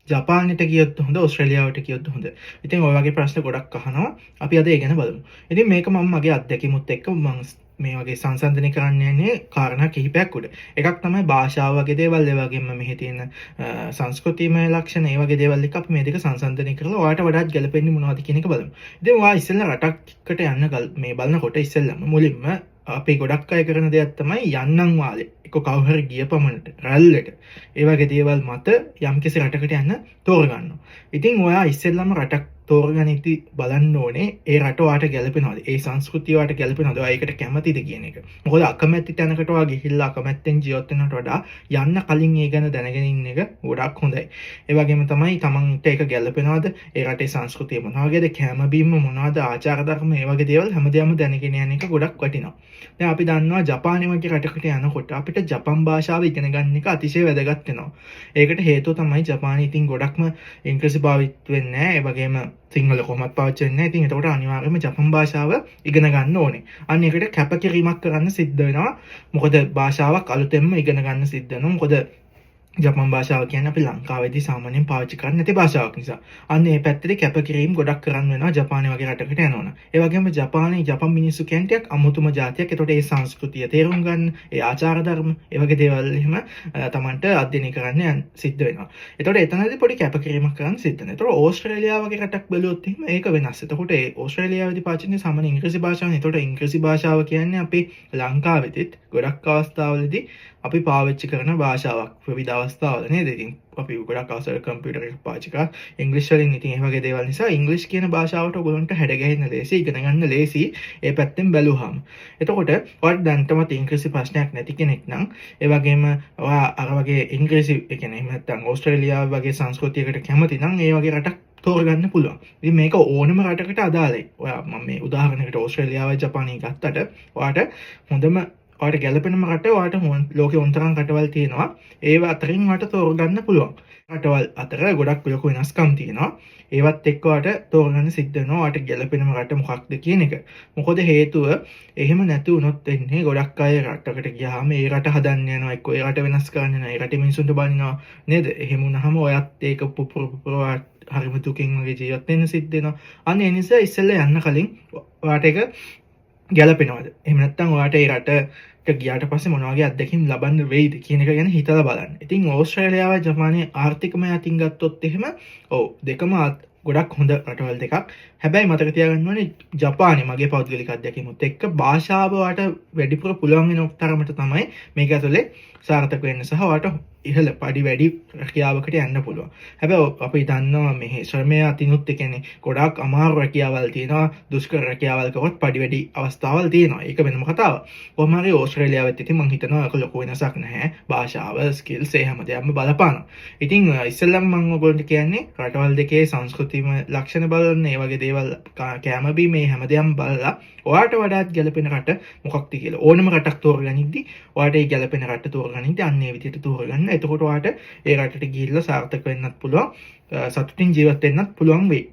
ජපානයට ගියොත් හොඳ ඕස්ට්‍රේලියාවට ගියොත් හොඳ. ඉතින් ඔය වගේ ප්‍රශ්න ගොඩක් අහනවා. අපි අද ඒ ගැන බලමු. ඉතින් මේක මම මගේ අත්දැකීමුත් එක්ක මම මේ වගේ සංසන්දනය කරන්න යන්නේ කාරණා කිහිපයක් උඩ. එකක් තමයි භාෂාව වගේ දේවල්, ඒ වගේම මෙහි තියෙන සංස්කෘතිමය ලක්ෂණ, ඒ වගේ දේවල් එක්ක අපි මේ දෙක සංසන්දනය කරලා ඔයාලට වඩාත් ගැලපෙන්නේ මොනවද කියන එක බලමු. ඉතින් ඔයා ඉස්සෙල්ලා රටකට යන්න මේ බලනකොට ඉස්සෙල්ලාම මුලින්ම අපි ගොඩක් අය කරන දෙයක් තමයි යන්නම් වාලේ එක කවුරු හරි ගිය පමණට රැල්ලට ඒ වගේ දේවල් මත යම්කිසි රටකට යන්න තෝරගන්නවා. ඉතින් ඔයා ඉස්සෙල්ලාම රටක් තෝරගෙන ඉති බලන්න ඕනේ ඒ රට ඔයාට ගැලපෙනවද? ඒ සංස්කෘතිය ඔයාට ගැලපෙනවද? ඔයා ඒකට කැමතිද කියන එක. මොකද අකමැති තැනකට ඔයා ගිහිල්ලා අකමැත්තෙන් ජීවත් වෙනවට වඩා යන්න කලින් ඒ ගැන දැනගෙන ඉන්න එක ගොඩක් හොඳයි. ඒ වගේම තමයි තමන්ට ඒක ගැලපෙනවද? ඒ රටේ සංස්කෘතිය මොනවාගේද? කැම බීම මොනවද? ආචාර ධර්ම ඒ වගේ දේවල් හැමදේම දැනගෙන යන එක ගොඩක් වටිනවා. දැන් අපි දන්නවා ජපානය වගේ රටකට යනකොට අපිට ජපන් භාෂාව ඉගෙන ගන්න එක අතිශය වැදගත් වෙනවා. ඒකට හේතුව තමයි ජපානයේ ඉතින් ගොඩක්ම ඉංග්‍රීසි භාවිත වෙන්නේ නැහැ. ඒ වගේම සිංහල කොහොමත් පාවිච්චි වෙන්නේ නැහැ. ඉතින් ඒකට අනිවාර්යයෙන්ම ජපන් භාෂාව ඉගෙන ගන්න ඕනේ. අන්න ඒකට කැපකිරීමක් කරන්න සිද්ධ වෙනවා. මොකද භාෂාවක් අලුතෙන්ම ඉගෙන ගන්න සිද්ධ වෙනවා. මොකද ජපන් භාෂාව කියන්නේ අපි ලංකාවේදී සාමාන්‍යයෙන් පාවිච්චි කරන්නේ නැති භාෂාවක් නිසා. අන්න ඒ පැත්තේ කැපකිරීම ගොඩක් කරන්න වෙනවා ජපානය වගේ රටකට යනවනම්. ඒ වගේම ජපන් මිනිස්සු කියන්නේ ටිකක් අමුතුම ජාතියක්. ඒතකොට ඒ සංස්කෘතිය තේරුම් ගන්න, ඒ ආචාර ධර්ම, ඒ වගේ දේවල් එහෙම තමන්ට අධ්‍යයනය කරන්න සිද්ධ වෙනවා. ඒතකොට එතනදී පොඩි කැපකිරීමක් කරන්න සිද්ධ වෙනවා. ඒතකොට ඕස්ට්‍රේලියාව වගේ රටක් බැලුවොත් එහෙම ඒක වෙනස්. ඒතකොට ඒ ඕස්ට්‍රේලියාවේදී පාවිච්චි කරන සාමාන්‍ය ඉංග්‍රීසි භාෂාවනේ. ඒතකොට ඉංග්‍රීසි භාෂාව කියන්නේ අපි ලංකාවේදීත් ගොඩක් අවස්ථාවලදී අපි පාවිච්චි කරන භාෂාවක් විවිධ අවස්ථාවල නේද? ඉතින් අපි ගොඩක් අවස්ථාවල කම්පියුටර් එක පාවිච්චි කරා ඉංග්‍රීසි වලින්. ඉතින් ඒ වගේ දේවල් නිසා ඉංග්‍රීසි කියන භාෂාවට ඔයගොල්ලන්ට හැඩගැහෙන්න ලේසි, ඉගෙන ගන්න ලේසි ඒ පැත්තෙන් බැලුවාම. එතකොට ඔයාලට දැනටමත් ඉංග්‍රීසි ප්‍රශ්නයක් නැති කෙනෙක් නම් ඒ වගේම ඔයා අර වගේ ඉංග්‍රීසි ඒ කියන්නේ එහෙම නැත්නම් ඕස්ට්‍රේලියාව වගේ සංස්කෘතියකට කැමති නම් ඒ වගේ රටක් තෝරගන්න පුළුවන්. ඉතින් මේක ඕනම රටකට අදාළයි. ඔයා මම මේ උදාහරණයකට ඕස්ට්‍රේලියාවයි ජපානයයි ගත්තට ඔයාට හොඳම ඔයාට ගැලපෙනම රට ඔයාට ලෝකේ උන්තරම් රටවල් තියෙනවා. ඒව අතරින් ඔයාට තෝරගන්න පුළුවන්. රටවල් අතර ගොඩක් ලොකු වෙනස්කම් තියෙනවා. ඒවත් එක්ක ඔයාට තෝරගන්න සිද්ධ වෙනවා ඔයාට ගැලපෙනම රට මොකක්ද කියන එක. මොකද හේතුව එහෙම නැති වුණොත් වෙන්නේ ගොඩක් අය රටකට ගියාම ඒ රට හදන්න යනවා, එක්ක ඒ රට වෙනස් කරන්න යනවා, ඒ රටේ මිනිස්සුන්ට බනිනවා නේද? එහෙම වුණාම ඔයත් ඒක පුපුර හරිම දුකින් වගේ ජීවත් වෙන්න සිද්ධ වෙනවා. අන්න ඒ නිසා ඉස්සෙල්ලා යන්න කලින් ඔයාට ඒක ගැලපෙනවද? එහෙම නැත්නම් ඔයාට ඒ රටට ගියාට පස්සේ මොන වගේ අත්දැකීම් ලබන්න වෙයිද කියන එක ගැන හිතලා බලන්න. ඉතින් ඕස්ට්‍රේලියාව ජපානයේ ආර්ථිකමය අතින් ගත්තොත් එහෙම ඔව් දෙකම ගොඩක් හොඳ රටවල් දෙකක්. හැබැයි මතක තියාගන්න ඕනේ ජපානයේ මගේ පෞද්ගලික අත්දැකීමුත් එක්ක භාෂාව වාට වැඩිපුර පුළුවන් වෙන තරමට තමයි මේක ඇතුලේ සාර්ථක වෙන්න සහ වාට ඉහළ පඩි වැඩි රැකියාවකට යන්න පුළුවන්. හැබැයි අපි දන්නවා මේ ශ්‍රමය අතිනුත් ඒ කියන්නේ ගොඩාක් අමාරු රැකියාවල් තියෙනවා, දුෂ්කර රැකියාවල් කරොත් පඩි වැඩි අවස්ථාවල් තියෙනවා. ඒක වෙනම කතාවක්. කොහොම හරි ඕස්ට්‍රේලියාවෙත් ඉතින් මම හිතනවා ඒක ලොකු වෙනසක් නැහැ. භාෂාව, ස්කිල්ස් ඒ හැමදේම බලපානවා. ඉතින් ඉස්සෙල්ලම මම ඔයගොල්ලන්ට කියන්නේ රටවල් දෙකේ සංස්කෘතිම ලක්ෂණ බලන්න, ඒ වගේ දේවල් කැම බීම මේ හැමදේම බලලා ඔයාට වඩාත් ගැලපෙන රට මොකක්ද කියලා ඕනම රටක් තෝරගනිද්දි ඔයාට ඒ ගැලපෙන රට තෝරගනිද්දි අන්න ඒ විදිහට තෝරගන්න. එතකොට ඔයාට ඒ රටට ගිහිල්ලා සාර්ථක වෙන්නත් පුළුවන්, සතුටින් ජීවත් වෙන්නත් පුළුවන් වෙයි.